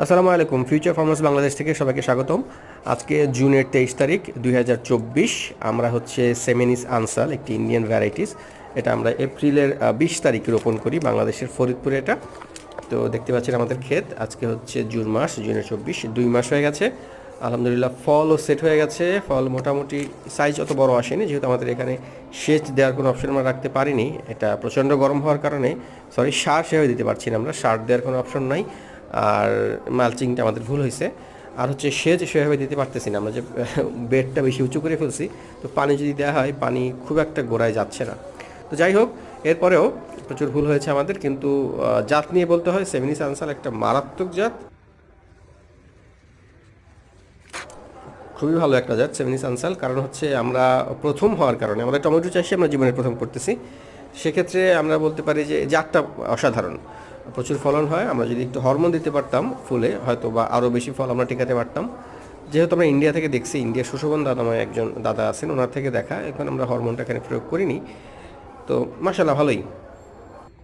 আসসালামু আলাইকুম। Future farmers Bangladesh থেকে সবাইকে স্বাগতম। আজকে জুনের 23 তারিখ 2024। আমরা হচ্ছে সেমেনিস আনসাল, একটি ইন্ডিয়ান ভ্যারাইটিস। এটা আমরা এপ্রিলের 20 তারিখে রোপণ করি বাংলাদেশের ফরিদপুরে। এটা তো দেখতে পাচ্ছেন আমাদের ক্ষেত। আজকে হচ্ছে জুন মাস, জুনের 24, 2 মাস হয়ে গেছে। আলহামদুলিল্লাহ ফলও সেট হয়ে গেছে। ফল মোটামুটি সাইজ অত বড় আসেনি, যেহেতু আমাদের এখানে সেচ দেওয়ার কোনো অপশন আমরা রাখতে পারিনি। এটা প্রচণ্ড গরম হওয়ার কারণে সার সেভাবে দিতে পারছি না আমরা, সার দেওয়ার কোনো অপশন নাই। আর মালচিংটা আমাদের ভুল হয়েছে। আর হচ্ছে সেচ সেভাবে দিতে পারতেছি না আমরা, যে বেডটা বেশি উঁচু করে ফেলছি। তো পানি যদি দেওয়া হয়, পানি খুব একটা গোড়ায় যাচ্ছে না। তো যাই হোক, এরপরেও প্রচুর ভুল হয়েছে আমাদের। কিন্তু জাত নিয়ে বলতে হয়, সেমিনিস আনসাল একটা মারাত্মক জাত, খুবই ভালো একটা জাত সেমিনিস আনসাল। কারণ হচ্ছে আমরা প্রথম হওয়ার কারণে, আমরা টমেটো চাষি, আমরা জীবনের প্রথম করতেছি। সেক্ষেত্রে আমরা বলতে পারি যে জাতটা অসাধারণ, প্রচুর ফলন হয়। আমরা যদি একটু হরমোন দিতে পারতাম ফুলে, হয়তো বা আরও বেশি ফল আমরা টেকাতে পারতাম। যেহেতু আমরা ইন্ডিয়া থেকে দেখছি, ইন্ডিয়া সুশোভন দাদা নামে একজন দাদা আছেন, ওনার থেকে দেখা, এখন আমরা হরমোনটা এখানে প্রয়োগ করিনি। তো মাশাআল্লাহ ভালোই।